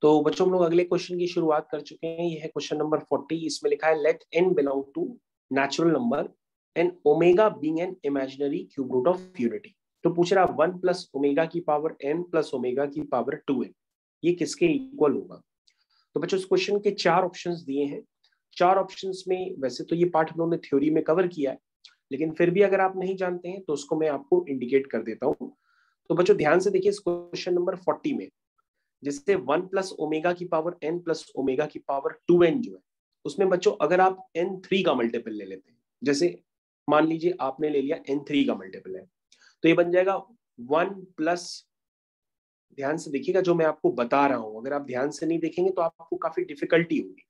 तो बच्चों हम लोग अगले क्वेश्चन की शुरुआत कर चुके हैं। यह है क्वेश्चन नंबर 40। इसमें लिखा है let n belong to natural number and omega being an imaginary cube root of unity. तो पूछ रहा 1 प्लस ओमेगा की पावर n प्लस ओमेगा की पावर 2n, ये किसके इक्वल होगा। तो बच्चों इस क्वेश्चन के 4 ऑप्शंस दिए हैं। 4 ऑप्शंस में वैसे तो ये पार्ट हम लोगों ने थ्योरी में कवर किया है, लेकिन फिर भी अगर आप नहीं जानते हैं तो उसको मैं आपको इंडिकेट कर देता हूँ। तो बच्चों ध्यान से देखिए इस क्वेश्चन नंबर 40 में जिससे 1 प्लस ओमेगा की पावर n प्लस ओमेगा की पावर 2n जो है, उसमें बच्चों अगर आप n3 का मल्टीपल ले लेते हैं, जैसे मान लीजिए आपने ले लिया n3 का मल्टीपल है, तो ये बन जाएगा 1 प्लस, ध्यान से देखिएगा जो मैं आपको बता रहा हूं, अगर आप ध्यान से नहीं देखेंगे तो आपको काफी डिफिकल्टी होगी।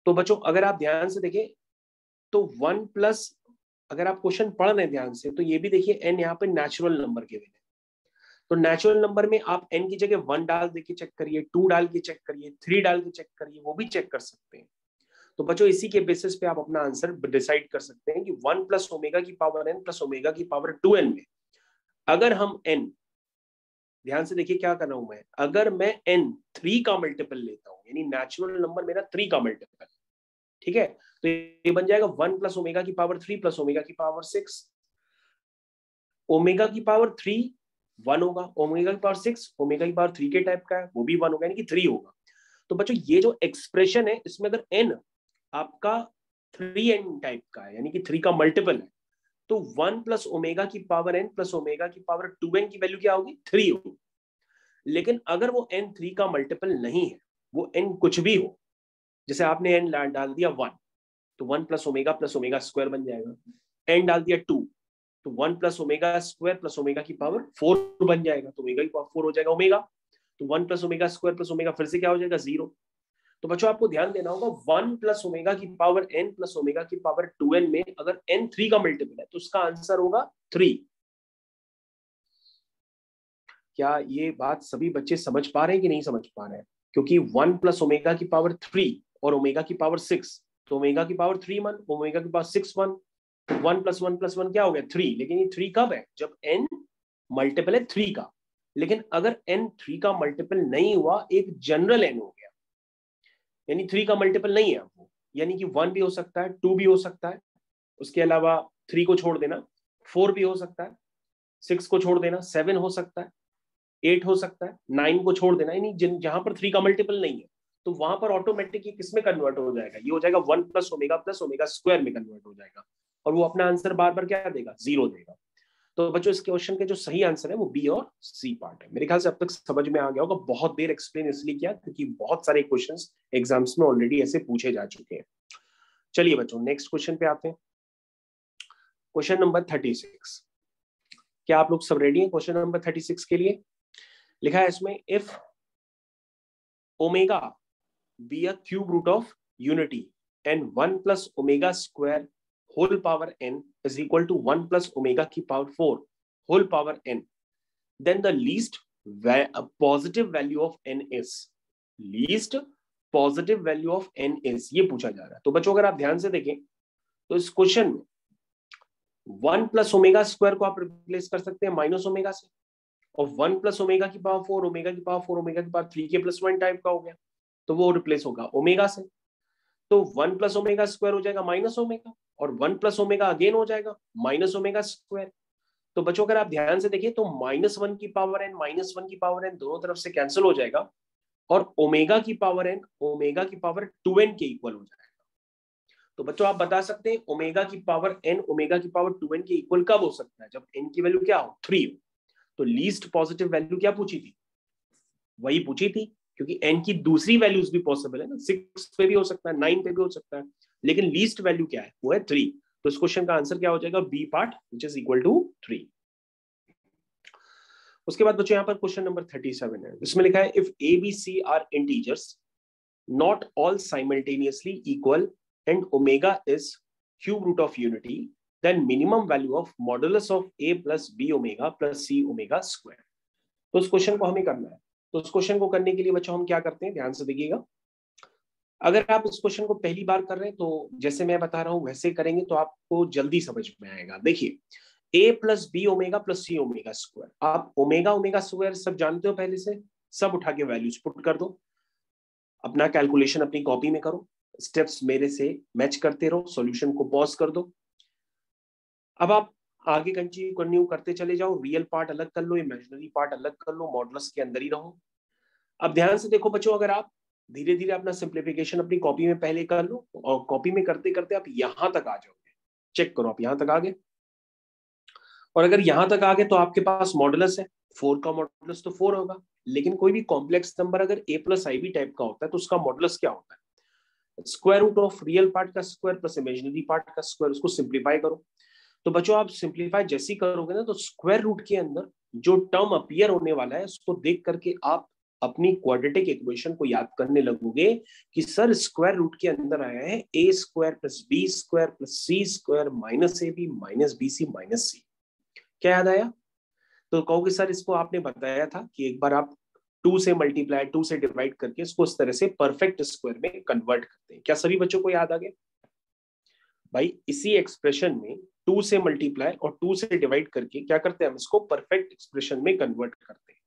तो बच्चों अगर आप ध्यान से देखें तो 1 प्लस, अगर आप क्वेश्चन पढ़ रहे हैं ध्यान से तो ये भी देखिए n यहाँ पे नेचुरल नंबर के है, तो नेचुरल नंबर में आप n की जगह 1 डाल देके चेक करिए, 2 डाल के चेक करिए, 3 डाल के चेक करिए, वो भी चेक कर सकते हैं। तो बच्चों इसी के बेसिस पे आप अपना आंसर डिसाइड कर सकते हैं कि 1 प्लस ओमेगा की पावर n प्लस ओमेगा की पावर 2n में अगर हम n, ध्यान से देखिए क्या कर रहा हूं मैं, अगर मैं n 3 का मल्टीपल लेता हूं, यानी नेचुरल नंबर मेरा 3 का मल्टीपल, ठीक है, तो ये बन जाएगा 1 प्लस ओमेगा की पावर 3 प्लस ओमेगा की पावर 6। ओमेगा की पावर 3 1 होगा, ओमेगा की पावर 6 ओमेगा की पावर 3 के टाइप का है, वो भी 1 होगा, यानी कि 3 होगा। तो बच्चों ये जो एक्सप्रेशन है इसमें अगर n आपका 3n टाइप का है, यानी कि 3 का मल्टीपल है, तो 1 प्लस ओमेगा की पावर n प्लस ओमेगा की पावर 2n की वैल्यू क्या होगी, 3 होगी। लेकिन अगर वो n 3 का मल्टीपल नहीं है, वो n कुछ भी हो, जैसे आपने n डाल दिया 1, तो 1 प्लस ओमेगा स्क्वायर बन जाएगा, n डाल दिया 2 तो 1 plus omega square plus omega की पावर 4 बन जाएगा, तो ओमेगा की पावर 4 हो जाएगा ओमेगा, तो 1 plus omega square plus omega फिर से क्या हो जाएगा 0। तो बच्चों आपको ध्यान देना होगा 1 प्लस ओमेगा की पावर n प्लस ओमेगा की पावर 2n में अगर n 3 का मल्टीपल है तो उसका आंसर होगा 3। क्या ये बात सभी बच्चे समझ पा रहे हैं कि नहीं समझ पा रहे हैं, क्योंकि 1 प्लस ओमेगा की पावर 3 और ओमेगा की पावर 6, तो ओमेगा की पावर 3 1, ओमेगा की पावर 6 1, 1 प्लस 1 प्लस 1 क्या हो गया 3, लेकिन ये 3 कब है, जब n मल्टीपल है 3 का। लेकिन अगर n 3 का मल्टीपल नहीं हुआ, एक जनरल n हो गया, यानी 3 का मल्टीपल नहीं है वो, यानी कि 1 भी हो सकता है, 2 भी हो सकता है, उसके अलावा 3 को छोड़ देना 4 भी हो सकता है, 6 को छोड़ देना 7 हो सकता है, 8 हो सकता है, 9 को छोड़ देना, यानी जहां पर 3 का मल्टीपल नहीं है तो वहां पर ऑटोमेटिक ये किसमें कन्वर्ट हो जाएगा, ये हो जाएगा 1 प्लस ओमेगा स्क्वायर में कन्वर्ट हो जाएगा, और वो अपना आंसर बार बार क्या देगा, 0 देगा। तो बच्चों इस क्वेश्चन के जो सही आंसर है वो बी और सी पार्ट है। मेरे ख्याल से अब तक समझ में आ गया होगा। बहुत देर एक्सप्लेन इसलिए किया क्योंकि बहुत सारे क्वेश्चंस एग्जाम्स में ऑलरेडी ऐसे पूछे जा चुके हैं। चलिए बच्चों नेक्स्ट क्वेश्चन पे आते हैं, क्वेश्चन नंबर 36। क्या आप लोग सब रेडी हैं क्वेश्चन नंबर 36 के लिए। लिखा है इसमें if omega be a cube root of unity and 1 plus omega square whole power n is equal to 1 plus omega की power 4 whole power n, then the least positive value of n is, least positive value of n is, ये पूछा जा रहा है। तो बच्चों अगर आप ध्यान से देखें तो इस क्वेश्चन में 1 प्लस ओमेगा स्क्वायर को आप रिप्लेस कर सकते हैं माइनस ओमेगा से, और 1 प्लस ओमेगा की पावर 4 ओमेगा की पावर 4 ओमेगा की पावर 3 के प्लस 1 टाइप का हो गया, तो वो रिप्लेस होगा ओमेगा से, तो 1 प्लस ओमेगा स्क्वायर हो जाएगा माइनस ओमेगा, और 1 प्लस ओमेगा अगेन हो जाएगा माइनस ओमेगा स्क्वायर। तो बच्चों अगर आप ध्यान से देखिए तो -1 की पावर n माइनस 1 की पावर n दोनों तरफ से कैंसिल हो जाएगा, और ओमेगा की पावर n ओमेगा की पावर 2n के इक्वल हो जाएगा। तो बच्चों आप बता सकते हैं ओमेगा की पावर n ओमेगा की पावर 2n के इक्वल कब हो सकता है, जब n की वैल्यू क्या हो 3 हो। तो लीस्ट पॉजिटिव वैल्यू क्या पूछी थी, वही पूछी थी, क्योंकि n की दूसरी वैल्यूज भी पॉसिबल है ना, 6 पे भी हो सकता है, 9 पे भी हो सकता है, लेकिन लीस्ट वैल्यू क्या है, वो है 3। तो इस क्वेश्चन का आंसर क्या हो जाएगा, B part which is equal to 3। उसके बाद बच्चों यहाँ पर क्वेश्चन नंबर 37 है, इसमें लिखा है if A B C are integers not all simultaneously equal and omega is cube root of unity then minimum value of modulus of A plus B omega plus C omega square. तो इस question को हमें करना है। तो इस question को करने के लिए बच्चों हम क्या करते हैं, ध्यान से देखिएगा। अगर आप इस क्वेश्चन को पहली बार कर रहे हैं तो जैसे मैं बता रहा हूं वैसे करेंगे तो आपको जल्दी समझ में आएगा। देखिए ए plus B omega plus C omega square, आप ओमेगा ओमेगा स्क्वायर सब जानते हो पहले से, सब उठा के वैल्यूज पुट कर दो, अपना कैलकुलेशन अपनी कॉपी में करो, स्टेप्स मेरे से मैच करते रहो, सॉल्यूशन को पॉज कर दो। अब आप आगे कंटिन्यू करते चले जाओ, रियल पार्ट अलग कर लो, इमेजिनरी पार्ट अलग कर लो, मॉडुलस के अंदर ही रहो। अब ध्यान से देखो बच्चों, अगर आप धीरे धीरे अपना सिंप्लीफिकेशन अपनी कॉपी में पहले कर लो और कॉपी में करते करते आप यहां तक आ जाओगे, चेक करो आप यहां तक आ गए, और अगर यहां तक आ गए तो आपके पास मॉडुलस है 4 का, मॉडुलस तो 4 होगा, लेकिन कोई भी कॉम्प्लेक्स नंबर अगर a plus i B type का होता है तो उसका मॉडुलस क्या होता है? Square root of real part का स्क्वायर प्लस इमेजिनरी पार्ट का स्क्वायर। उसको सिंप्लीफाई करो, तो बच्चों आप सिंप्लीफाई जैसे ही करोगे ना तो स्क्वायर रूट के अंदर जो टर्म अपीयर होने वाला है उसको देख करके आप अपनी क्वाड्रेटिक इक्वेशन को याद करने लगोगे कि सर स्क्वायर रूट के अंदर आया है A square plus B square plus C square minus A B minus B C minus C. क्या याद आया? तो कहोगे सर इसको आपने बताया था कि एक बार आप 2 से मल्टीप्लाई 2 से डिवाइड करके इसको इस तरह से परफेक्ट स्क्वायर में कन्वर्ट करते हैं। क्या सभी बच्चों को याद आ गया? भाई इसी एक्सप्रेशन में 2 से मल्टीप्लाई और 2 से डिवाइड करके क्या करते हैं, हम इसको परफेक्ट एक्सप्रेशन में कन्वर्ट करते हैं।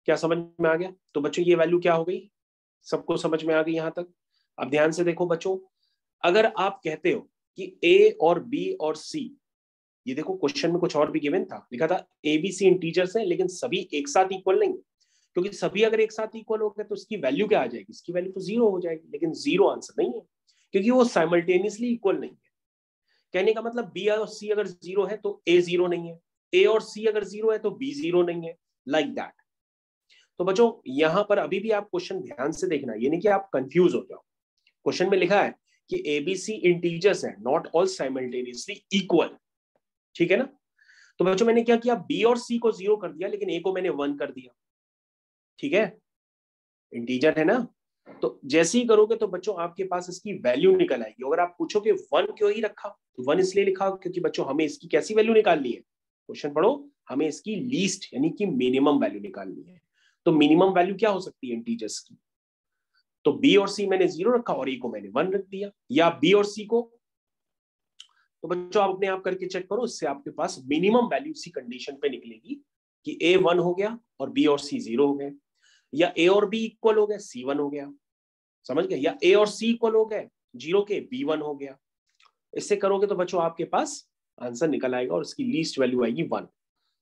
क्या समझ में आ गया? तो बच्चों ये वैल्यू क्या हो गई, सबको समझ में आ गई यहां तक? अब ध्यान से देखो बच्चों, अगर आप कहते हो कि ए और बी और सी, ये देखो क्वेश्चन में कुछ और भी गिवन था, लिखा था ए बी सी इंटीजर्स हैं लेकिन सभी एक साथ इक्वल नहीं है, क्योंकि सभी अगर एक साथ इक्वल हो गए तो इसकी वैल्यू क्या आ जाएगी, इसकी वैल्यू तो 0 हो जाएगी, लेकिन 0 आंसर नहीं है क्योंकि वो साइमल्टेनियसली इक्वल नहीं है। कहने का मतलब बी और सी अगर 0 है तो ए 0 नहीं है, ए और सी अगर 0 है तो बी 0 नहीं है, लाइक दैट। तो बच्चों यहां पर अभी भी आप क्वेश्चन ध्यान से देखना, ये नहीं कि आप कंफ्यूज हो जाओ। क्वेश्चन में लिखा है कि एबीसी इंटीजर्स है, नॉट ऑल साइमल्टेनियसली इक्वल, ठीक है ना? तो बच्चों मैंने क्या किया, बी और सी को 0 कर दिया लेकिन ए को मैंने 1 कर दिया, ठीक है, इंटीजर है ना। तो जैसे ही करोगे तो बच्चों आपके पास इसकी वैल्यू निकल आएगी। अगर आप पूछोगे 1 क्यों ही रखा, तो 1 इसलिए लिखा क्योंकि बच्चों हमें इसकी कैसी वैल्यू निकालनी है, क्वेश्चन पढ़ो, हमें इसकी लीस्ट यानी कि मिनिमम वैल्यू निकालनी है। तो मिनिमम वैल्यू क्या हो सकती है इंटीजर्स की? तो बी और सी मैंने 0 रखा और ए को मैंने 1 रख दिया, या बी और सी को, तो बच्चों आप अपने आप करके चेक करो, इससे आपके पास मिनिमम वैल्यू सी कंडीशन पे निकलेगी कि ए 1 हो गया और बी और सी 0 हो गए, या ए और बी इक्वल हो गए सी 1 हो गया, समझ गए, या ए और सी इक्वल हो गए 0 के बी 1 हो गया। इससे करोगे तो बच्चों आपके पास आंसर निकल आएगा और इसकी लीस्ट वैल्यू आएगी 1।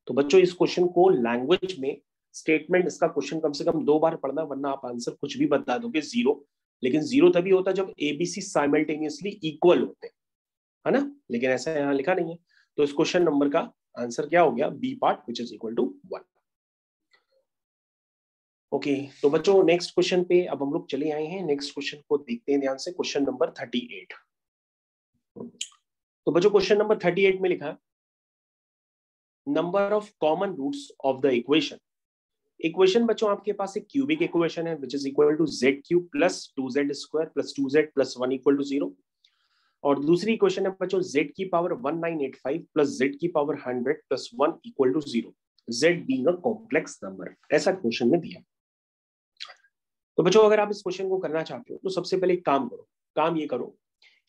तो बच्चों इस क्वेश्चन को लैंग्वेज में स्टेटमेंट, इसका क्वेश्चन कम से कम 2 बार पढ़ना, वरना आप आंसर कुछ भी बता दोगे 0, लेकिन 0 तभी होता है जब एबीसी साइमल्टेनियसली इक्वल होते हैं, है ना, लेकिन ऐसा यहाँ लिखा नहीं है। तो इस क्वेश्चन नंबर का आंसर क्या हो गया, B part which is equal to 1। Okay, तो बच्चों नेक्स्ट क्वेश्चन पे अब हम लोग चले आए हैं, नेक्स्ट क्वेश्चन को देखते हैं ध्यान से, क्वेश्चन नंबर 38। तो बच्चों क्वेश्चन नंबर 38 में लिखा number of common roots of the equation. Equation बच्चों आपके पास एक क्यूबिक इक्वेशन है which is equal to Z cube plus 2z square plus 2z plus 1 equal to 0, और दूसरी इक्वेशन है बच्चों z की पावर 1985 प्लस z की power 100 plus 1 equal to 0, z being a complex number, ऐसा क्वेश्चन में दिया। तो बच्चों अगर आप इस क्वेश्चन को करना चाहते हो तो सबसे पहले एक काम करो, काम ये करो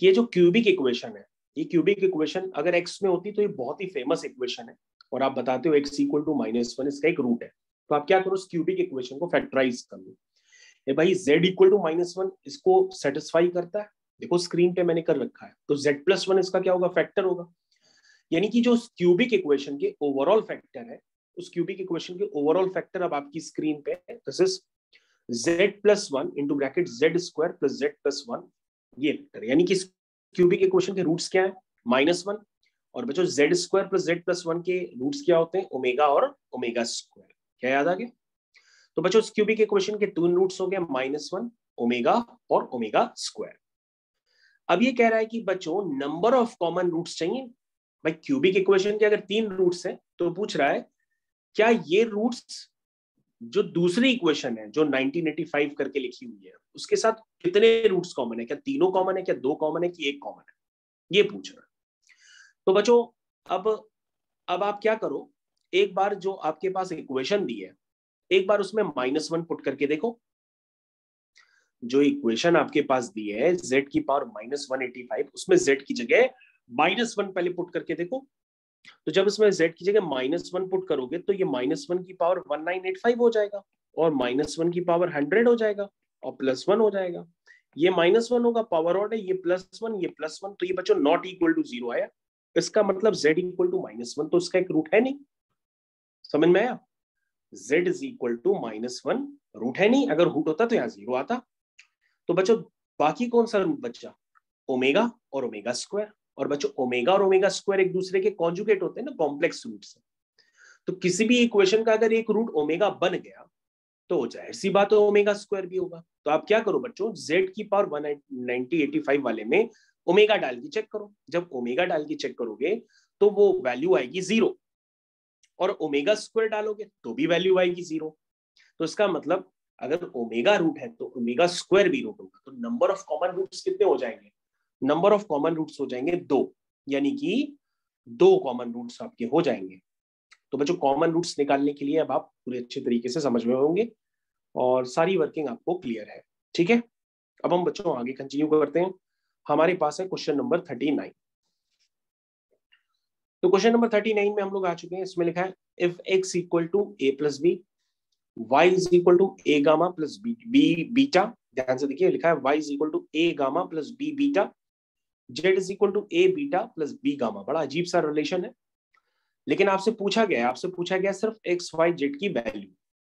कि ये जो क्यूबिक इक्वेशन है, ये क्यूबिक इक्वेशन अगर x में होती तो ये बहुत ही फेमस इक्वेशन है, और आप बताते हो x इक्वल टू -1 इसका एक रूट है, तो आप क्या करो, इस क्यूबिक इक्वेशन को फैक्टराइज कर लो। ये भाई z इक्वल टू -1 इसको सेटिस्फाई करता है, देखो स्क्रीन पे मैंने कर रखा है, तो z प्लस 1 इसका क्या होगा, फैक्टर होगा, यानी कि जो क्यूबिक इक्वेशन के ओवरऑल फैक्टर है, उस क्यूबिक इक्वेशन के ओवरऑल फैक्टर अब आपकी स्क्रीन पे है, this is z plus 1 into bracket z square plus z plus 1, ये फैक्टर, यानी कि क्यूबिक इक्वेशन के रूट्स क्या है, -1, और बच्चों z square plus z plus 1 के रूट्स क्या होते हैं, ओमेगा और ओमेगा स्क्वायर। क्या याद आ गया? तो बच्चों इस क्यूबिक इक्वेशन के 2 रूट्स हो गए, -1, ओमेगा और ओमेगा स्क्वायर। अब ये कह रहा है कि बच्चों नंबर ऑफ कॉमन रूट्स चाहिए। भाई क्यूबिक इक्वेशन के अगर 3 रूट्स हैं तो पूछ रहा है क्या ये रूट्स जो दूसरी इक्वेशन है जो 1985 करके लिखी हुई है उसके साथ कितने रूट्स कॉमन है, क्या तीनों कॉमन है, क्या 2 कॉमन है, कि 1 कॉमन है, ये पूछ रहा है। तो बच्चों अब आप क्या करो, एक बार जो आपके पास इक्वेशन दी है एक बार उसमें -1 पुट करके देखो। जो इक्वेशन आपके पास दी है z की पावर -185, उसमें z की जगह -1 पहले पुट करके देखो। तो जब इसमें z की जगह -1 पुट करोगे तो ये -1 की पावर 1985 हो जाएगा, और -1 की पावर 100 हो जाएगा और +1 हो जाएगा। ये -1 होगा, पावर ऑड है, ये +1, ये +1, तो ये बच्चों नॉट इक्वल टू 0 आया। इसका मतलब z इक्वल टू -1, तो इसका एक रूट है नहीं। समझ में आया? z is equal to -1 root है नहीं, अगर रूट होता तो यहाँ 0 आता। तो बच्चों बाकी कौन सा रूट बचा? ओमेगा और ओमेगा स्क्वायर। और बच्चों ओमेगा और ओमेगा स्क्वायर एक दूसरे के कॉन्जुगेट होते हैं ना, कॉम्प्लेक्स रूट से। तो किसी भी इक्वेशन का अगर एक रूट ओमेगा बन गया तो जाहिर सी बात है ओमेगा स्क्वायर भी होगा। तो आप क्या करो बच्चों, z की पावर 190/85 वाले में ओमेगा डाल के चेक करो। जब ओमेगा डाल के चेक करोगे तो वो वैल्यू आएगी 0, और ओमेगा स्क्वायर डालोगे तो भी वैल्यू आएगी 0। तो इसका मतलब अगर ओमेगा रूट है तो ओमेगा स्क्वायर भी रूट होगा। तो नंबर ऑफ कॉमन रूट्स कितने हो जाएंगे? नंबर ऑफ कॉमन रूट्स हो जाएंगे 2, यानी कि 2 कॉमन रूट्स आपके हो जाएंगे। तो बच्चों कॉमन रूट्स निकालने के लिए अब आप पूरे अच्छे तरीके से समझ में होंगे और सारी वर्किंग आपको क्लियर है। ठीक है, अब हम बच्चों आगे कंटिन्यू करते हैं। हमारे पास है क्वेश्चन नंबर 39। तो क्वेश्चन नंबर 39 में हम लोग आ चुके हैं। इसमें लिखा है if x equal to a plus B, y is equal to a gamma plus B beta. ध्यान से देखिए, लिखा है y is equal to a gamma plus b beta, z is equal to a beta plus b gamma. बड़ा अजीब सा relation है, लेकिन आपसे पूछा गया सिर्फ x y z की वैल्यू।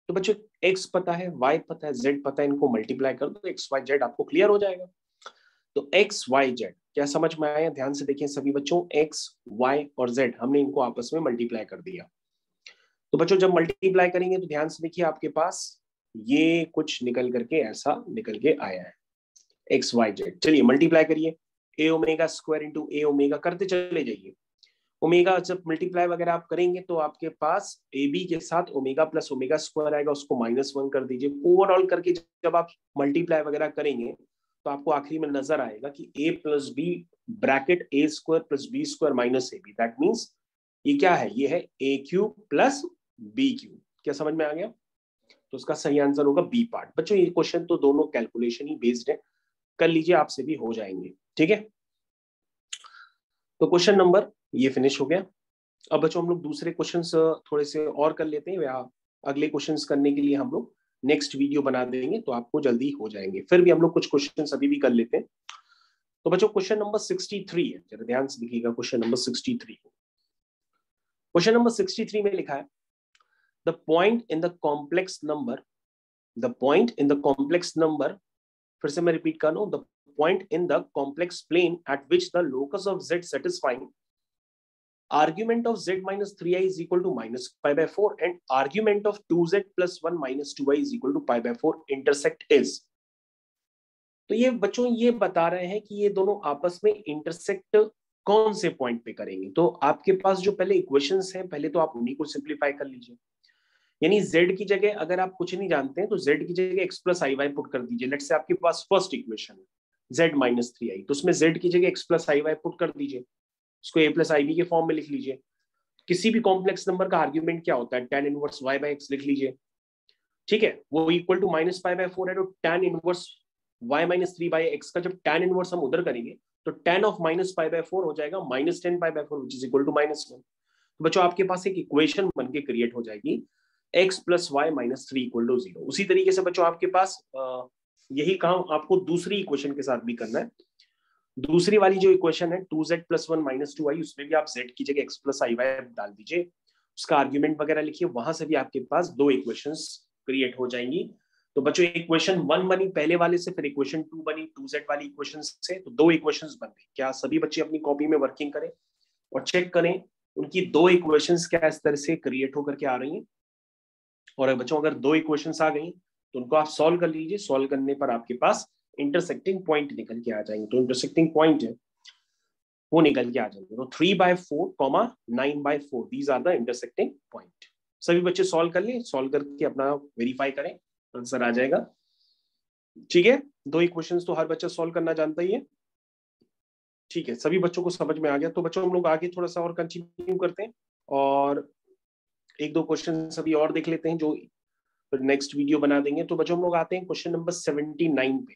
तो बच्चों x पता है, y पता है, z पता है, इनको मल्टीप्लाई कर दो, x y z आपको क्लियर हो जाएगा। तो x y z क्या समझ में आया? ध्यान से देखिए सभी बच्चों, x y और z हमने इनको आपस में मल्टीप्लाई कर दिया। तो बच्चों जब मल्टीप्लाई करेंगे तो ध्यान से देखिए, आपके पास ये कुछ निकल करके ऐसा निकल के आया है एक्स वाई जेड। चलिए मल्टीप्लाई करिए, ए ओमेगा स्क्वायर इंटू ए ओमेगा करते चले जाइए। ओमेगा जब मल्टीप्लाई वगैरह आप करेंगे तो आपके पास ए बी के साथ ओमेगा प्लस ओमेगा स्क्वायर आएगा, उसको -1 कर दीजिए। ओवरऑल करके जब आप मल्टीप्लाई वगैरह करेंगे तो आपको आखिरी में नजर आएगा कि A plus B bracket A square plus B square minus A B. That means ये क्या है? ये है A cube plus B cube. क्या समझ में आ गया? तो उसका सही आंसर होगा बी पार्ट। बच्चों ये क्वेश्चन तो दोनों कैलकुलेशन ही बेस्ड है, कर लीजिए, आपसे भी हो जाएंगे। ठीक है, तो क्वेश्चन नंबर ये फिनिश हो गया। अब बच्चों हम लोग दूसरे क्वेश्चंस थोड़े से और कर लेते हैं, या अगले क्वेश्चंस करने के लिए हम लोग नेक्स्ट वीडियो बना देंगे तो आपको जल्दी हो जाएंगे। फिर भी हम लोग कुछ क्वेश्चंस अभी भी कर लेते हैं। तो बच्चों क्वेश्चन नंबर 63 है, जरा ध्यान से देखिएगा। क्वेश्चन नंबर 63, क्वेश्चन नंबर 63 में लिखा है the point in the complex number, the point in the complex number, फिर से मैं रिपीट कर रहा हूं, the point in the complex plane at which the locus of z satisfying argument of z minus 3i is equal to minus pi by 4 and argument of 2z plus 1 minus 2i is equal to pi by 4 intersect is। तो ये बच्चों ये बता रहे हैं कि ये दोनों आपस में इंटरसेक्ट कौन से पॉइंट पे करेंगे। तो आपके पास जो पहले इक्वेशंस हैं, पहले तो आप उन्हीं को सिंप्लीफाई कर लीजिए। यानी z की जगह अगर आप कुछ नहीं जानते हैं तो z की जगह x प्लस आई वाई पुट कर दीजिए। लेट्स से आपके पास फर्स्ट इक्वेशन है z माइनस 3i, तो उसमें z की जगह x प्लस आई वाई पुट कर दीजिए, उसको a प्लस आई बी के फॉर्म में लिख लीजिए। किसी भी कॉम्प्लेक्स नंबर का आर्ग्यूमेंट क्या होता है? tan inverse y by x लिख लीजिए। ठीक है, वो equal to minus pi by 4 है, तो tan inverse y minus 3 by x का जब tan इनवर्स हम उधर करेंगे तो tan of minus pi by 4 हो जाएगा minus 10 pi by 4 which is equal to -1। तो बच्चों आपके पास एक इक्वेशन बन के क्रिएट हो जाएगी x plus Y minus 3 equal to 0। उसी तरीके से बच्चों आपके पास यही काम आपको दूसरी इक्वेशन के साथ भी करना है। दूसरी वाली जो इक्वेशन है 2z प्लस 1 माइनस 2i, उसमें भी आप z की जगह x प्लस आई वाई डाल दीजिए, उसका आर्ग्यूमेंट वगैरह लिखिए, वहां से भी आपके पास दो इक्वेशंस क्रिएट हो जाएंगी। तो बच्चों इक्वेशन 1 बनी पहले वाले से, फिर इक्वेशन 2 बनी 2z वाली इक्वेशन से, तो दो इक्वेशंस बन गई। क्या सभी बच्चे अपनी कॉपी में वर्किंग करें और चेक करें उनकी दो इक्वेशंस क्या इस तरह से क्रिएट होकर के आ रही हैं। और बच्चों अगर दो इक्वेशंस आ गई तो उनको आप सॉल्व कर लीजिए। सॉल्व करने पर आपके पास इंटरसेक्टिंग पॉइंट निकल के आ जाएंगे। तो इंटरसेक्टिंग पॉइंट है वो निकल के आ जाएंगे। तो 3/4, 9/4, these are the intersecting point. सभी बच्चे सॉल्व कर लें, सॉल्व करके अपना वेरीफाई करें, आंसर आ जाएगा। ठीक है, दो इक्वेशंस तो हर बच्चा सॉल्व करना जानता ही है। ठीक है, सभी बच्चों को समझ में आ गया। तो बच्चों हम लोग आगे थोड़ा सा और कंटिन्यू करते हैं और एक दो क्वेश्चन सभी और देख लेते हैं जो फिर नेक्स्ट वीडियो बना देंगे। तो बच्चों हम लोग आते हैं क्वेश्चन नंबर 79 पे।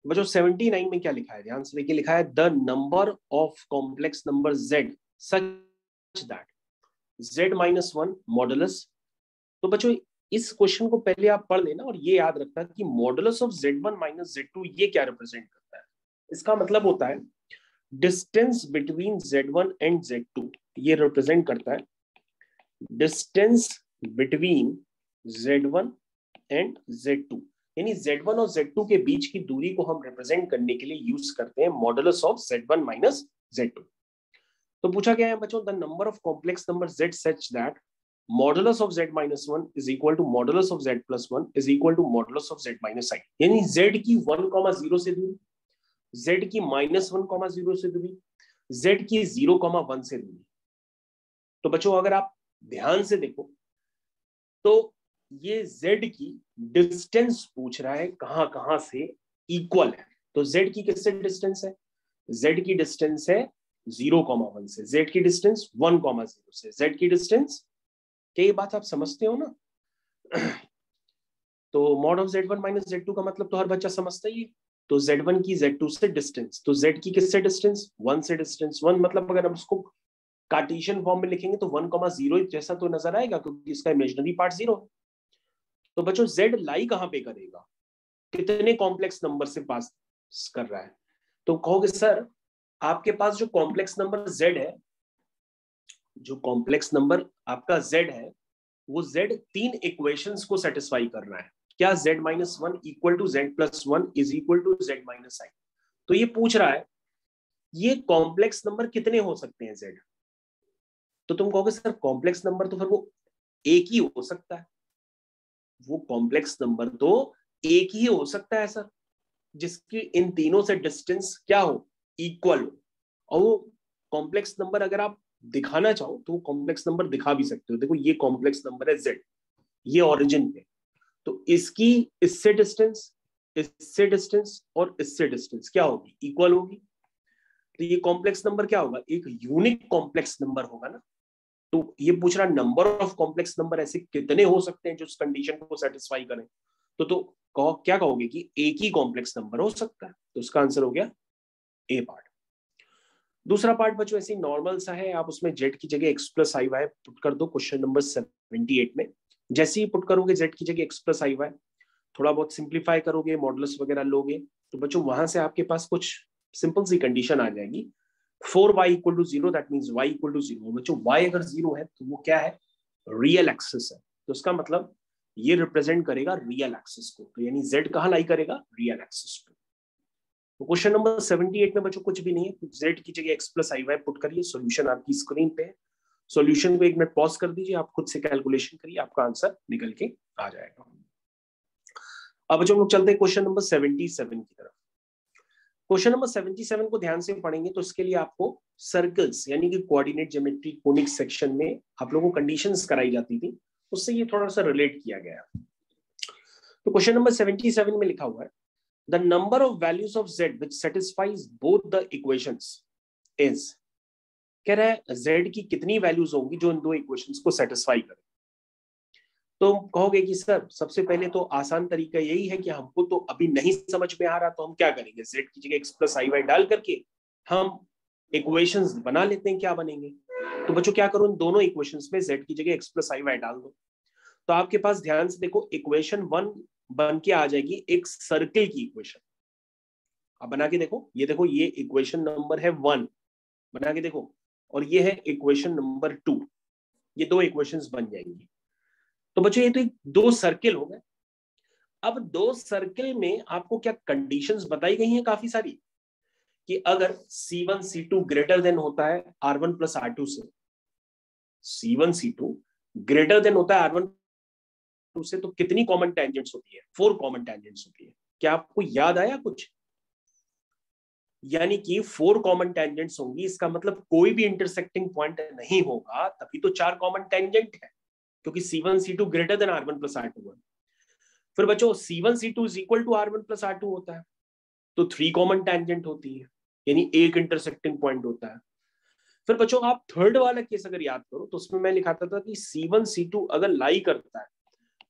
बच्चों 79 में क्या लिखा है? ध्यान से देखिए, लिखा है the number of complex number z such that z-1 modulus. तो बच्चों इस क्वेश्चन को पहले आप पढ़ लेना और ये याद रखना कि modulus of Z1 minus Z2 ये क्या रिप्रेजेंट करता है। इसका मतलब होता है distance between Z1 and Z2, ये रिप्रेजेंट करता है distance between Z1 and Z2, यानी Z1 और Z2 के बीच की दूरी को हम रिप्रेजेंट करने के लिए यूज करते हैं modulus of Z1 minus Z2। तो पूछा गया है बच्चों, the number of complex number Z such that modulus of Z minus 1 is equal to modulus of Z plus 1 is equal to modulus of Z minus I, यानी Z की 1,0 से दूरी, Z की -1,0 से दूरी, Z की 0,1 से दूरी। तो बच्चों अगर आप ध्यान से देखो तो ये Z की डिस्टेंस पूछ रहा है कहां कहां से इक्वल है। तो Z की किससे डिस्टेंस है? Z की डिस्टेंस है 0,1 से, Z की डिस्टेंस 1,0 से, Z की डिस्टेंस, क्या ये बात आप समझते हो ना? तो mod of Z1 minus Z2 का मतलब तो हर बच्चा समझता ही है। तो Z1 की Z2 से डिस्टेंस, तो Z की किससे डिस्टेंस? 1 से डिस्टेंस। 1 मतलब अगर हम उसको कार्टेशियन फॉर्म में लिखेंगे तो 1,0 जैसा तो नजर आएगा क्योंकि इसका इमेजिनरी पार्ट 0 है। तो बच्चों Z लाई कहां पे करेगा? कितने कॉम्प्लेक्स नंबर से पास कर रहा है? तो कहोगे सर आपके पास जो कॉम्प्लेक्स नंबर Z है, जो कॉम्प्लेक्स नंबर आपका Z है, वो Z 3 इक्वेशंस को सेटिस्फाई कर रहा है। क्या? Z minus 1 equal to Z plus 1 is equal to Z minus I। तो ये पूछ रहा है ये कॉम्प्लेक्स नंबर कितने हो सकते हैं Z? तो तुम कहोगे सर कॉम्प्लेक्स नंबर तो फिर वो एक ही हो सकता है। वो कॉम्प्लेक्स नंबर तो एक ही हो सकता है सर जिसकी इन तीनों से डिस्टेंस क्या हो? इक्वल हो। और वो कॉम्प्लेक्स नंबर अगर आप दिखाना चाहो तो कॉम्प्लेक्स नंबर दिखा भी सकते हो। देखो ये कॉम्प्लेक्स नंबर है Z, ये ओरिजिन पे, तो इसकी इससे डिस्टेंस और इससे डिस्टेंस क्या होगी? इक्वल होगी। तो ये कॉम्प्लेक्स नंबर क्या होगा? एक यूनिक कॉम्प्लेक्स नंबर होगा ना। तो ये पूछ रहा नंबर ऑफ कॉम्प्लेक्स नंबर ऐसे कितने हो सकते हैं जो इस कंडीशन को सेटिस्फाई करें। तो क्या कहोगे कि एक ही कॉम्प्लेक्स नंबर हो सकता है। तो उसका आंसर हो गया ए पार्ट। दूसरा पार्ट बच्चों ऐसे नॉर्मल सा है, आप उसमें Z की जगह x प्लस आई वाई पुट कर दो क्वेश्चन नंबर 78 में। जैसे ही पुट करोगे Z की जगह x प्लस आई वाई, थोड़ा बहुत सिंप्लीफाई करोगे, मॉडुलस वगैरह लोगे, तो बच्चों वहां से आपके पास कुछ सिंपल सी कंडीशन आ जाएगी। 4y equal to 0 that means y equal to 0। बच्चों y अगर 0 है तो वो क्या है? रियल एक्सिस है। तो उसका मतलब ये रिप्रेजेंट करेगा रियल एक्सिस को। तो यानी Z कहां लाई करेगा? रियल एक्सिस पे। तो क्वेश्चन नंबर 78 में बच्चों कुछ भी नहीं है, तो Z की जगह x प्लस आई वाई पुट करिए। सॉल्यूशन आपकी स्क्रीन पे है। सॉल्यूशन को 1 मिनट पॉज कर दीजिए, आप खुद से कैलकुलेशन करिए, आपका आंसर निकल के आ जाएगा। अब बच्चों हम लोग चलते हैं क्वेश्चन नंबर 77 की तरफ। क्वेश्चन नंबर 77 को ध्यान से पढ़ेंगे तो इसके लिए आपको सर्कल्स यानी कि कोऑर्डिनेट ज्योमेट्री कोनिक सेक्शन में आप लोगों को कंडीशंस कराई जाती थी, उससे ये थोड़ा सा रिलेट किया गया। तो क्वेश्चन नंबर 77 में लिखा हुआ है the number of values of Z which satisfies both the equations is. कह रहा है Z की कितनी वैल्यूज होंगी जो इन दो इक्वेशंस को सेटिस्फाई करें। तो कहोगे कि सर सबसे पहले तो आसान तरीका यही है कि हमको तो अभी नहीं समझ में आ रहा, तो हम क्या करेंगे? Z की जगह x प्लस आई वाई डाल करके हम इक्वेशंस बना लेते हैं। क्या बनेंगे? तो बच्चों क्या करो, इन दोनों इक्वेशंस में Z की जगह x प्लस आई वाई डाल दो। तो आपके पास ध्यान से देखो इक्वेशन 1 बन के आ जाएगी एक सर्किल की इक्वेशन। अब बना के देखो, ये देखो ये इक्वेशन नंबर है 1, बना के देखो, और ये है इक्वेशन नंबर 2। ये दो इक्वेशंस बन जाएंगी। तो बच्चों ये तो दो सर्किल हो गए। अब दो सर्किल में आपको क्या कंडीशंस बताई गई हैं काफी सारी, कि अगर C1 C2 ग्रेटर देन होता है R1 प्लस R2 से, C1 C2 ग्रेटर देन होता है R1 से, तो कितनी कॉमन टेंजेंट्स होती है? 4 कॉमन टेंजेंट्स होती है। क्या आपको याद आया कुछ? यानी कि 4 कॉमन टेंजेंट्स होंगी, इसका मतलब कोई भी इंटरसेक्टिंग पॉइंट नहीं होगा, तभी तो 4 कॉमन टेंजेंट है, क्योंकि C1 C2 greater than R1 plus R2 है। फिर बच्चों C1 C2 is equal to R1 plus R2 होता है, तो 3 कॉमन टेंजेंट होती है, यानी एक इंटरसेक्टिंग पॉइंट होता है। फिर बच्चों आप थर्ड वाला केस अगर याद करो तो उसमें मैं लिखाता था कि C1 C2 अगर लाई करता है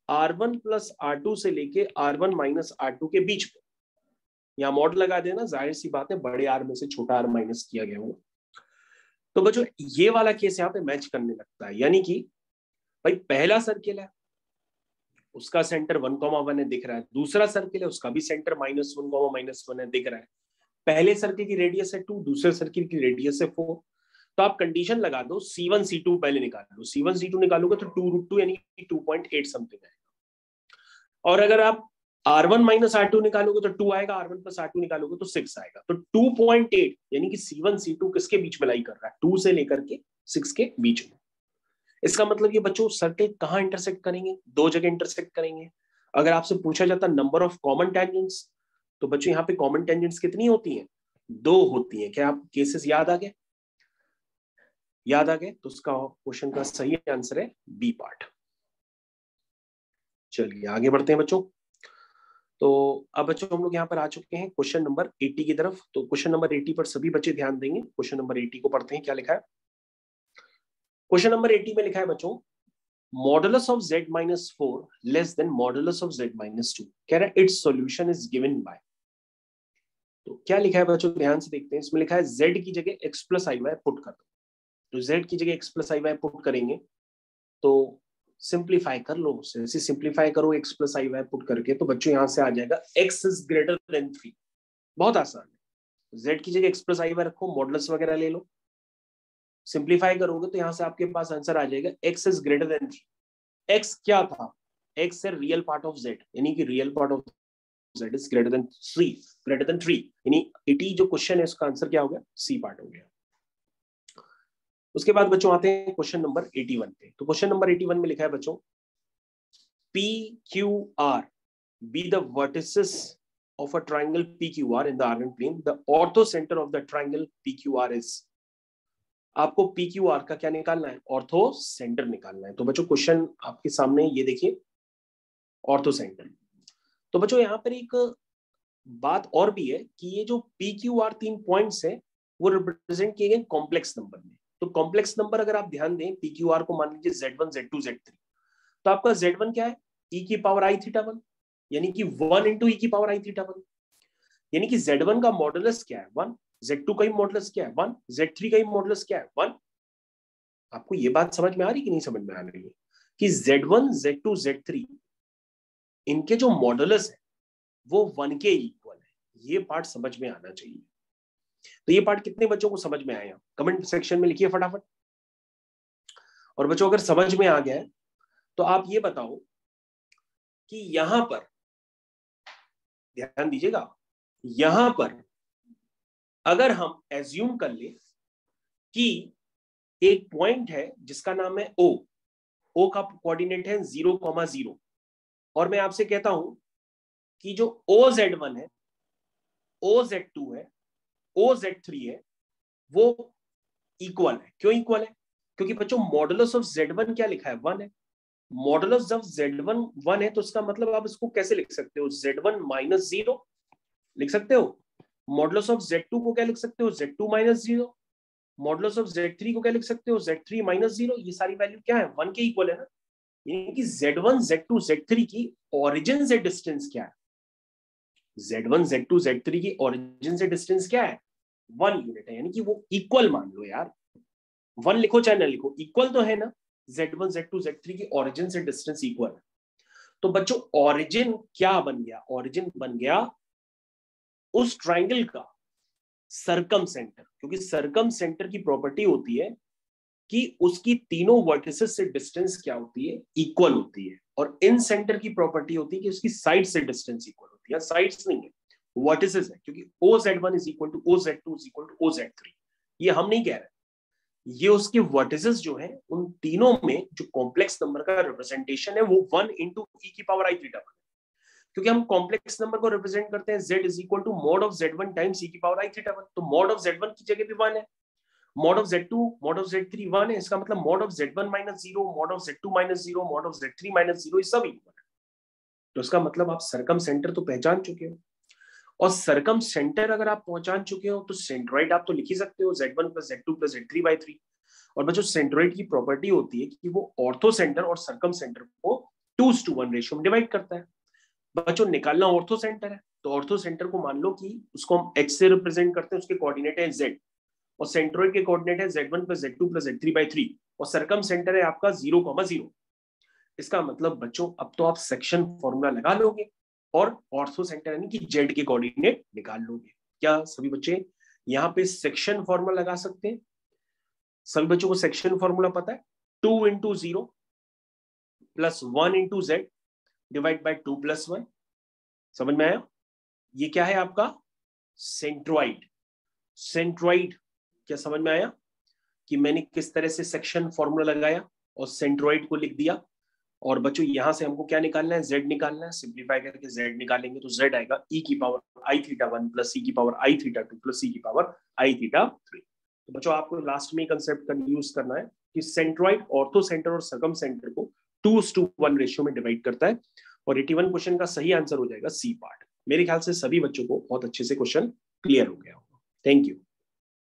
R1 प्लस R2 से लेके R1 माइनस R2 के बीच में, यहाँ मॉड लगा देना, जाहिर सी बात है बड़े आर में से छोटा आर माइनस किया गया होगा। तो बच्चों ये वाला केस यहाँ पे मैच करने लगता है, यानी कि भाई पहला सर्किल है, उसका सेंटर 1,1 है दिख रहा है, दूसरा सर्किल है उसका भी सेंटर -1,-1 है दिख रहा है, पहले सर्किल की रेडियस है 2, दूसरे सर्किल की रेडियस है 4। तो आप कंडीशन लगा दो C1 C2 पहले निकाल लो, C1 C2 निकालोगे तो 2√2 यानी 2.8 समथिंग आएगा। और अगर आप R1 - R2 निकालोगे तो 2 आएगा, R1 + R2 निकालोगे तो 6 आएगा। तो 2.8 यानी कि C1 C2 किसके बीच में लाई कर रहा है, 2 से लेकर के 6 के बीच में। इसका मतलब ये बच्चों सर्किल कहाँ इंटरसेक्ट करेंगे, दो जगह इंटरसेक्ट करेंगे। अगर आपसे पूछा जाता नंबर ऑफ कॉमन टेंजेंट्स, तो बच्चों यहाँ पे कॉमन टेंजेंट्स कितनी होती हैं, 2 होती हैं। क्या आप केसेस याद आ गए, याद आ गए? तो उसका क्वेश्चन का सही आंसर है बी पार्ट। चलिए आगे बढ़ते हैं बच्चों। तो अब बच्चों हम लोग यहाँ पर आ चुके हैं क्वेश्चन नंबर 80 की तरफ। तो क्वेश्चन नंबर 80 पर सभी बच्चे ध्यान देंगे। क्वेश्चन नंबर 80 को पढ़ते हैं, क्या लिखा है। क्वेश्चन नंबर 80 में लिखा है बच्चों, modulus of z - 4 less than modulus of z - 2, कह रहा है it's solution is given by. तो क्या लिखा है बच्चों, ध्यान से देखते हैं। इसमें लिखा है z की जगह x + iy पुट कर दो। तो z की जगह x + iy पुट करेंगे तो सिंप्लीफाई कर लो, जैसे सिंप्लीफाई करो x + iy पुट करके, तो बच्चों यहां से आ जाएगा x इज ग्रेटर देन 3। बहुत आसान है, z की जगह x + iy रखो, मॉडुलस वगैरह ले लो, सिंप्लीफाई करोगे तो यहां से आपके पास आंसर आ जाएगा x is greater than 3। x क्या था, x है रियल पार्ट ऑफ z, यानी कि real part of z is greater than 3, यानी 80 जो क्वेश्चन है उसका आंसर क्या हो गया, सी पार्ट हो गया। उसके बाद बच्चों आते हैं क्वेश्चन नंबर 81 पे। तो क्वेश्चन नंबर 81 में लिखा है बच्चों, PQR be the vertices of a triangle PQR in the R1 plane, the orthocenter of the triangle PQR is। आपको PQR का क्या निकालना है, ऑर्थो सेंटर निकालना है। तो बच्चों क्वेश्चन आपके सामने ये देखिए, ऑर्थो सेंटर। तो बच्चों यहाँ पर एक बात और भी है कि ये जो PQR 3 पॉइंट्स है वो रिप्रेजेंट किए गए कॉम्प्लेक्स नंबर में। तो कॉम्प्लेक्स नंबर अगर आप ध्यान दें, PQR को मान लीजिए Z1 Z2 Z3, तो आपका Z1 क्या है, e⁻I⁻1, यानी कि 1 × e⁻I⁻1, यानी कि Z1 का मॉडुलस क्या है 1, Z2 का ही मॉडुलस क्या है 1, Z3 का ही मॉडुलस क्या है 1। आपको ये बात समझ में आ रही कि नहीं समझ में आ रही है कि Z1 Z2 Z3 इनके जो मॉडुलस है वो 1 के इक्वल है। ये पार्ट समझ में आना चाहिए। तो ये पार्ट कितने बच्चों को समझ में आया, कमेंट सेक्शन में लिखिए फटाफट। और बच्चों अगर समझ में आ गया है तो आप ये बताओ कि यहां पर ध्यान दीजिएगा, यहां पर अगर हम एज्यूम कर ले कि एक पॉइंट है जिसका नाम है O का कोऑर्डिनेट है 0,0, और मैं आपसे कहता हूं कि जो OZ1 है, OZ2 है, OZ3 है, वो इक्वल है। क्यों इक्वल है, क्योंकि बच्चों मॉडुलस ऑफ Z1 क्या लिखा है 1 है। मॉडुलस जब Z1 1 है तो इसका मतलब आप इसको कैसे लिख सकते हो, Z1 - 0 लिख सकते हो। मॉडुलस ऑफ Z2 को क्या लिख सकते हो, Z2 - 0। मॉडुलस ऑफ Z3 को क्या लिख सकते हो, Z3 - 0। ये सारी वैल्यू क्या है, 1 के इक्वल है ना। यानी कि Z1 Z2 Z3 की ओरिजिन से डिस्टेंस क्या है, Z1 Z2 Z3 की ओरिजिन से डिस्टेंस क्या है, 1 यूनिट है। यानी कि वो इक्वल मान लो यार, 1 लिखो चाहे ना लिखो, इक्वल तो है ना। Z1 Z2 Z3 की ओरिजिन से डिस्टेंस इक्वल है। तो बच्चों ओरिजिन क्या बन गया, ओरिजिन बन गया उस ट्राइंगल का सरकम सेंटर, क्योंकि सरकम सेंटर की प्रॉपर्टी होती है कि उसकी तीनों वर्टिसेस से डिस्टेंस क्या होती है, इक्वल होती है। और इन सेंटर की प्रॉपर्टी होती है कि उसकी साइड से डिस्टेंस इक्वल होती है। साइड्स नहीं है, वर्टिसेस है, क्योंकि OZ1 = OZ2 = OZ3। ये हम नहीं कह रहे, ये उसके वर्टिसेस जो है उन तीनों में जो कॉम्प्लेक्स नंबर का रिप्रेजेंटेशन है वो 1 × e⁻I⁻1। क्योंकि हम कॉम्प्लेक्स नंबर को रिप्रेजेंट करते हैं z = mod of Z1 × e⁻I⁻1। तो mod of Z1 की जगह भी 1 है, mod of Z2 mod of Z3 1 है। इसका मतलब mod of Z1 - 0, mod of Z2 - 0, mod of Z3 - 0 ये सब इक्वल है। तो इसका मतलब आप सरकम सेंटर तो पहचान चुके हो, और सरकम सेंटर अगर आप पहचान चुके हो तो सेंट्रोइड आप तो लिख ही सकते हो, Z1 + Z2 + Z3/3। और बच्चों सेंट्रोइड की प्रॉपर्टी होती है कि वो ऑर्थो सेंटर और सरकम सेंटर को 2:1 रेशियो में डिवाइड करता है। बच्चों निकालना ऑर्थो सेंटर है, तो ऑर्थो सेंटर को मान लो कि उसको हम x से रिप्रेजेंट करते हैं, उसके कोऑर्डिनेट है z, और सेंट्रोइड के कोऑर्डिनेट है Z1 + Z2 + Z3/3, और सरकम सेंटर है आपका 0,0। इसका मतलब बच्चों अब तो आप सेक्शन फॉर्मूला लगा लोगे और ऑर्थो सेंटर यानी कि जेड के कोऑर्डिनेट निकाल लोगे। क्या सभी बच्चे यहाँ पे सेक्शन फॉर्मूला लगा सकते हैं? सभी बच्चों को सेक्शन फॉर्मूला पता है? 2 into 0 plus 1 into Z divide by 2 plus 1। समझ में आया? ये क्या है आपका? सेंट्रोइड। सेंट्रोइड क्या समझ में आया कि मैंने किस तरह से सेक्शन फॉर्मूला लगाया और सेंट्रोइड को लिख दिया? और बच्चों यहां से हमको क्या निकालना है? z निकालना है। सिंप्लीफाई करके z निकालेंगे तो z आएगा e की power i theta 1 plus e की power i theta 2 plus e की पावर i थीटा 3। तो बच्चों आपको लास्ट में कंसेप्ट का यूज करना है कि सेंट्रोइड ऑर्थो सेंटर और सर्कम सेंटर को 2:1 रेशियो में डिवाइड करता है और 81 क्वेश्चन का सही आंसर हो जाएगा सी पार्ट। मेरे ख्याल से सभी बच्चों को बहुत अच्छे से क्वेश्चन क्लियर हो गया होगा। Thank you.